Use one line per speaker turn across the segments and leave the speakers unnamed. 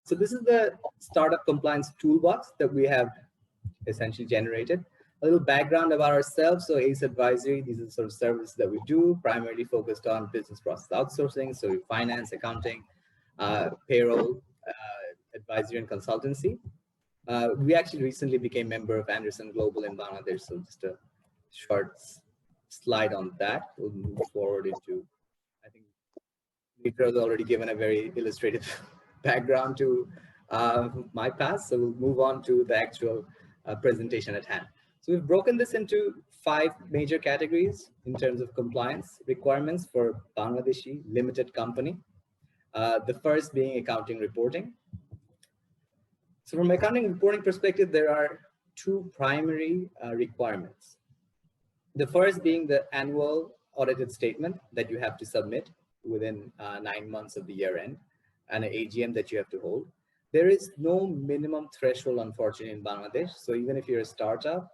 So this is the Startup Compliance Toolbox that we have essentially generated. A little background about ourselves. So ACE Advisory, these are the sort of services that we do, primarily focused on business process outsourcing. So finance, accounting, payroll, advisory and consultancy. We actually recently became member of Anderson Global in Bangladesh. So just a short slide on that. We'll move forward into, I think Mitra has already given a very illustrative background to my past. So we'll move on to the actual presentation at hand. So we've broken this into 5 major categories in terms of compliance requirements for Bangladeshi limited company. The first being accounting reporting. So from accounting reporting perspective, there are 2 primary requirements. The first being the annual audited statement that you have to submit within 9 months of the year end, and an AGM that you have to hold. There is no minimum threshold, unfortunately, in Bangladesh. So even if you're a startup,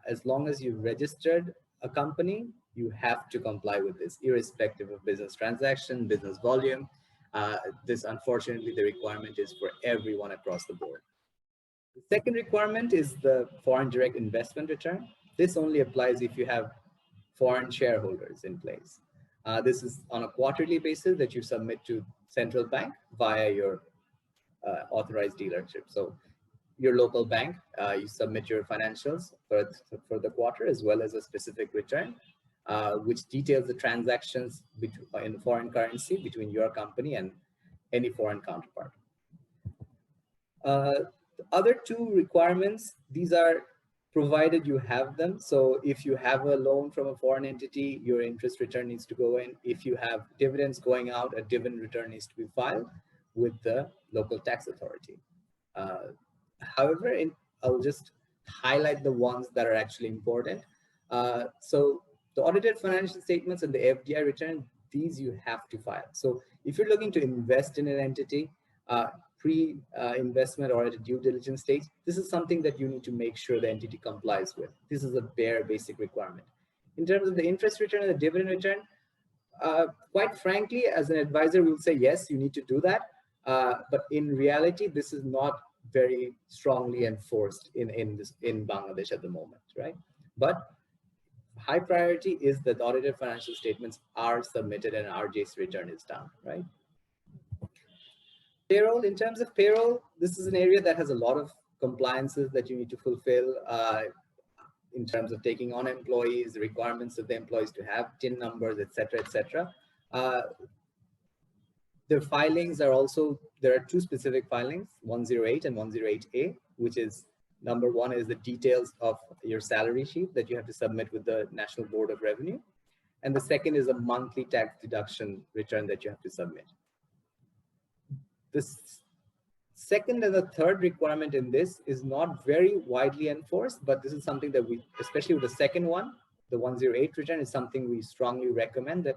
as long as you've registered a company, you have to comply with this, irrespective of business transaction, business volume. This, unfortunately, the requirement is for everyone across the board. The second requirement is the foreign direct investment return. This only applies if you have foreign shareholders in place. This is on a quarterly basis that you submit to central bank via your authorized dealership. So your local bank, you submit your financials for the quarter, as well as a specific return, which details the transactions in foreign currency between your company and any foreign counterpart. The other 2 requirements, these are provided you have them. So if you have a loan from a foreign entity, your interest return needs to go in. If you have dividends going out, a dividend return needs to be filed with the local tax authority. However, I'll just highlight the ones that are actually important. So the audited financial statements and the FDI return, these you have to file. So if you're looking to invest in an entity, pre-investment or at a due diligence stage, this is something that you need to make sure the entity complies with. This is a bare basic requirement. In terms of the interest return and the dividend return, quite frankly, as an advisor, we'll say, yes, you need to do that. But in reality, this is not very strongly enforced in Bangladesh at the moment, right? But high priority is that audited financial statements are submitted and RJ's return is done, right? Payroll, in terms of payroll, this is an area that has a lot of compliances that you need to fulfill in terms of taking on employees, the requirements of the employees to have TIN numbers, et cetera, et cetera. The filings are also, there are 2 specific filings, 108 and 108A, which is number 1 is the details of your salary sheet that you have to submit with the National Board of Revenue. And the second is a monthly tax deduction return that you have to submit. The second and the third requirement in this is not very widely enforced, but this is something that we, especially with the second one, the 108 return, is something we strongly recommend, that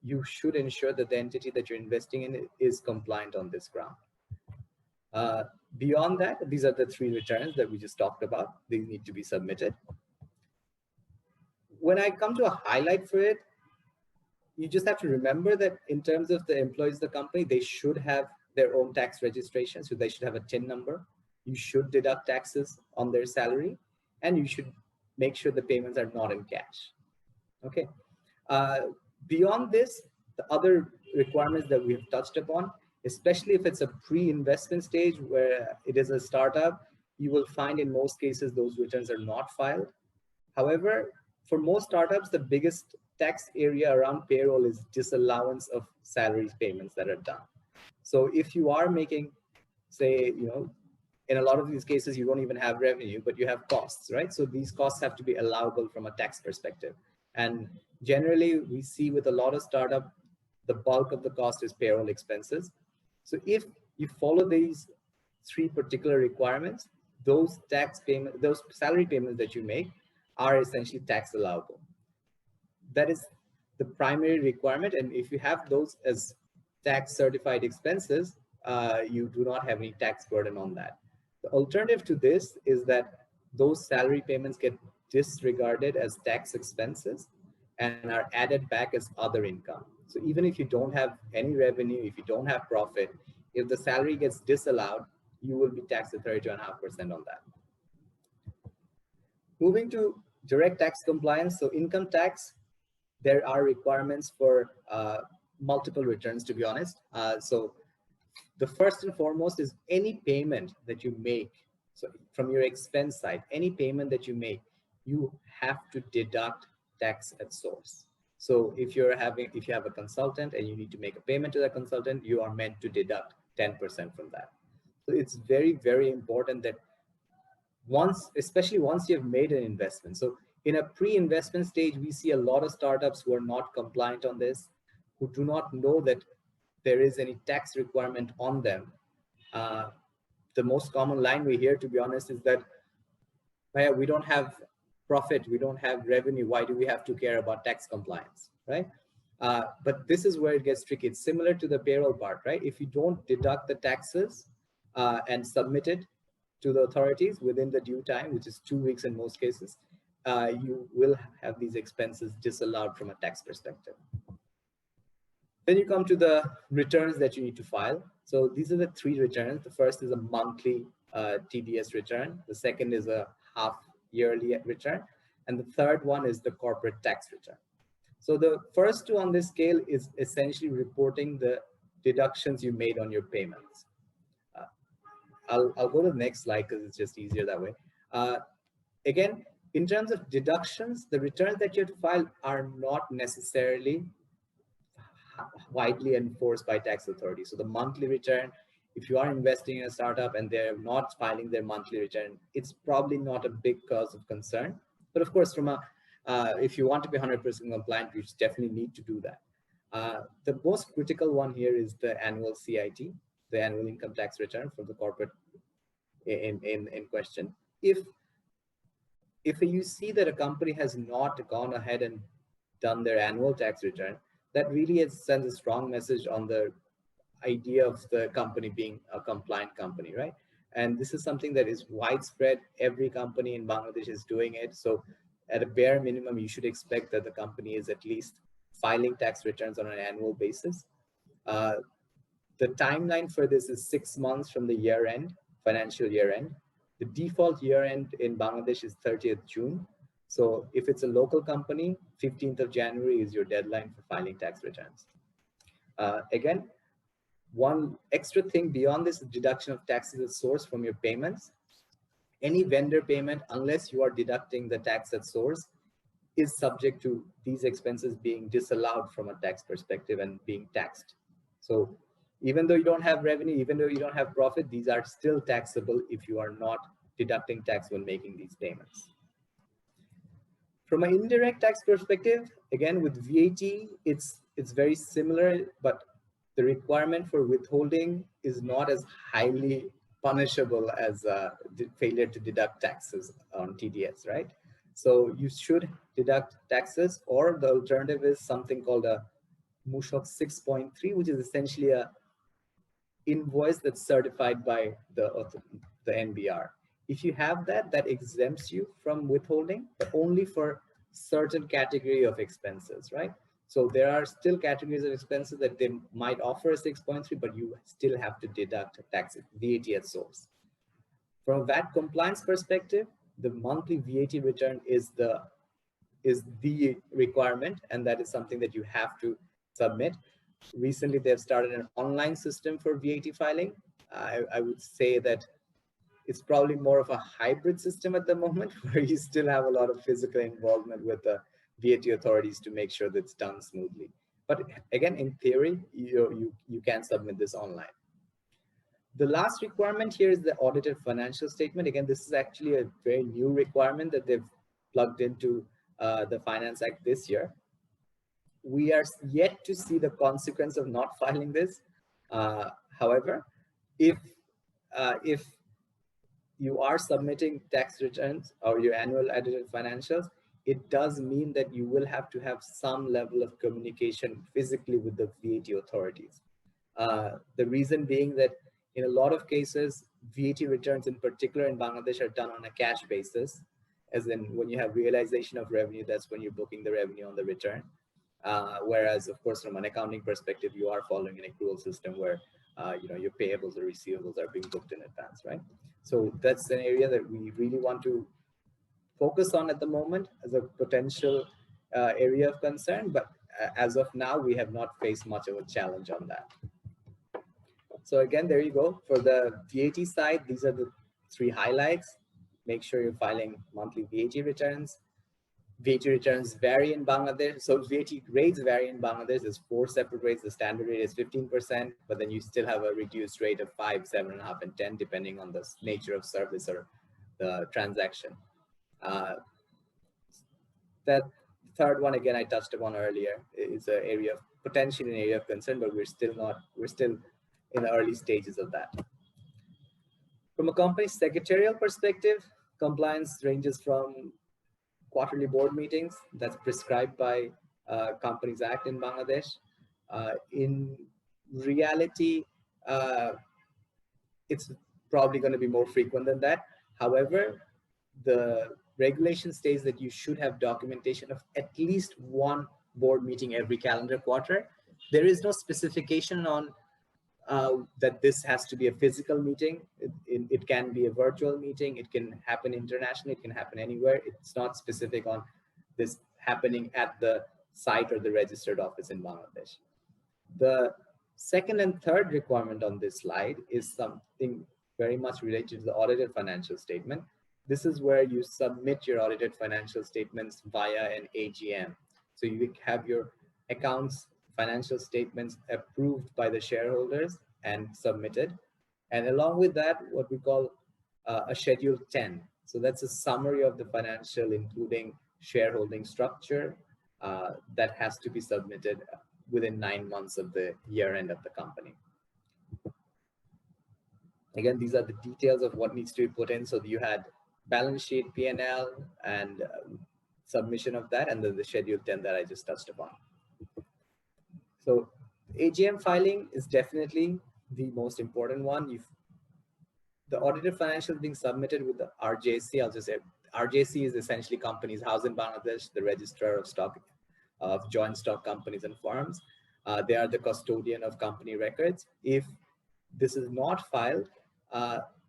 you should ensure that the entity that you're investing in is compliant on this ground. Beyond that, these are the 3 returns that we just talked about. They need to be submitted. When I come to a highlight for it, you just have to remember that in terms of the employees of the company, they should have their own tax registration. So they should have a TIN number. You should deduct taxes on their salary, and you should make sure the payments are not in cash. Okay. Beyond this, the other requirements that we have touched upon, especially if it's a pre-investment stage where it is a startup, you will find in most cases those returns are not filed. However, for most startups, the biggest tax area around payroll is disallowance of salary payments that are done. So if you are making, say, in a lot of these cases, you don't even have revenue, but you have costs, right? So these costs have to be allowable from a tax perspective. And generally, we see with a lot of startup, the bulk of the cost is payroll expenses. So if you follow these 3 particular requirements, those salary payments that you make are essentially tax allowable. That is the primary requirement. And if you have those as tax certified expenses, you do not have any tax burden on that. The alternative to this is that those salary payments get disregarded as tax expenses and are added back as other income. So even if you don't have any revenue, if you don't have profit, If the salary gets disallowed, you will be taxed at 32.5% on that. Moving to direct tax compliance. So income tax, there are requirements for multiple returns, to be honest. So the first and foremost is any payment that you make. So from your expense side, any payment that you make, you have to deduct tax at source. So if you have a consultant and you need to make a payment to that consultant, you are meant to deduct 10% from that. So it's very, very important that especially once you've made an investment. So in a pre-investment stage, we see a lot of startups who are not compliant on this, who do not know that there is any tax requirement on them. The most common line we hear, to be honest, is that we don't have profit, we don't have revenue, why do we have to care about tax compliance, right? But this is where it gets tricky. It's similar to the payroll part, right? If you don't deduct the taxes and submit it to the authorities within the due time, which is 2 weeks in most cases, you will have these expenses disallowed from a tax perspective. Then you come to the returns that you need to file. So these are the 3 returns. The first is a monthly TDS return. The second is a half yearly return. And the third one is the corporate tax return. So the first 2 on this scale is essentially reporting the deductions you made on your payments. I'll go to the next slide because it's just easier that way. Again, in terms of deductions, the returns that you have to file are not necessarily widely enforced by tax authorities. So the monthly return, if you are investing in a startup and they're not filing their monthly return, it's probably not a big cause of concern. But of course, if you want to be 100% compliant, you definitely need to do that. The most critical one here is the annual CIT, the annual income tax return for the corporate in question. If you see that a company has not gone ahead and done their annual tax return, that really sends a strong message on the idea of the company being a compliant company, right? And this is something that is widespread. Every company in Bangladesh is doing it. So at a bare minimum, you should expect that the company is at least filing tax returns on an annual basis. The timeline for this is 6 months from the year end, financial year end. The default year end in Bangladesh is 30th June. So if it's a local company, 15th of January is your deadline for filing tax returns. Again, one extra thing beyond this is deduction of taxes at source from your payments. Any vendor payment, unless you are deducting the tax at source, is subject to these expenses being disallowed from a tax perspective and being taxed. So even though you don't have revenue, even though you don't have profit, these are still taxable if you are not deducting tax when making these payments. From an indirect tax perspective, again, with VAT, it's very similar, but the requirement for withholding is not as highly punishable as failure to deduct taxes on TDS, right? So you should deduct taxes, or the alternative is something called a Mushok 6.3, which is essentially a invoice that's certified by the NBR. If you have that, that exempts you from withholding, but only for certain category of expenses, right? So there are still categories of expenses that they might offer a 6.3, but you still have to deduct tax VAT at source. From a VAT compliance perspective, the monthly VAT return is the requirement, and that is something that you have to submit. Recently, they've started an online system for VAT filing. I would say that it's probably more of a hybrid system at the moment, where you still have a lot of physical involvement with the VAT authorities to make sure that it's done smoothly. But again, in theory, you can submit this online. The last requirement here is the audited financial statement. Again, this is actually a very new requirement that they've plugged into the Finance Act this year. We are yet to see the consequence of not filing this. However, if you are submitting tax returns or your annual audited financials, it does mean that you will have to have some level of communication physically with the VAT authorities. The reason being that in a lot of cases, VAT returns in particular in Bangladesh are done on a cash basis, as in when you have realization of revenue, that's when you're booking the revenue on the return. Whereas, of course, from an accounting perspective, you are following an accrual system where your payables or receivables are being booked in advance, right? So that's an area that we really want to focus on at the moment as a potential area of concern, but as of now, we have not faced much of a challenge on that. So again, there you go. For the VAT side, these are the 3 highlights. Make sure you're filing monthly VAT returns. VAT returns vary in Bangladesh. So VAT rates vary in Bangladesh. There's 4 separate rates. The standard rate is 15%, but then you still have a reduced rate of 5, 7.5, and 10, depending on the nature of service or the transaction. That third one, again, I touched upon earlier, is an area of potentially an area of concern, but we're still in the early stages of that. From a company's secretarial perspective, compliance ranges from quarterly board meetings that's prescribed by Companies Act in Bangladesh. In reality, it's probably going to be more frequent than that. However, the regulation states that you should have documentation of at least 1 board meeting every calendar quarter. There is no specification on that this has to be a physical meeting. It can be a virtual meeting. It can happen internationally. It can happen anywhere. It's not specific on this happening at the site or the registered office in Bangladesh. The second and third requirement on this slide is something very much related to the audited financial statement. This is where you submit your audited financial statements via an AGM. So you have your accounts, financial statements approved by the shareholders and submitted. And along with that, what we call a Schedule 10. So that's a summary of the financial, including shareholding structure, that has to be submitted within 9 months of the year end of the company. Again, these are the details of what needs to be put in. So you had balance sheet, P&L, and submission of that, and then the Schedule 10 that I just touched upon. So AGM filing is definitely the most important one. The audited financials being submitted with the RJC, I'll just say RJC is essentially companies housed in Bangladesh, the registrar of stock, of joint stock companies and firms. They are the custodian of company records. If this is not filed,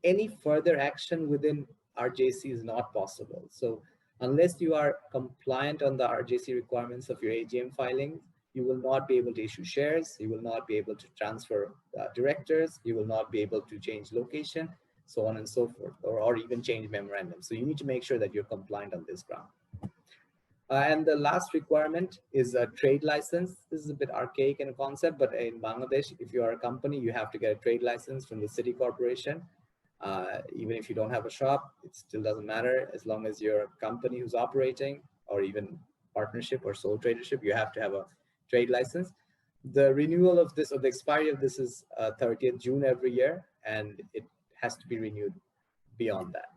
any further action within RJC is not possible. So unless you are compliant on the RJC requirements of your AGM filing, you will not be able to issue shares, you will not be able to transfer directors, you will not be able to change location, so on and so forth, or even change memorandums. So you need to make sure that you're compliant on this ground. And the last requirement is a trade license. This is a bit archaic in concept, but in Bangladesh, if you are a company, you have to get a trade license from the city corporation. Even if you don't have a shop, it still doesn't matter. As long as you're a company who's operating, or even partnership or sole tradership, you have to have a trade license. The renewal of this, or the expiry of this, is 30th June every year, and it has to be renewed beyond that.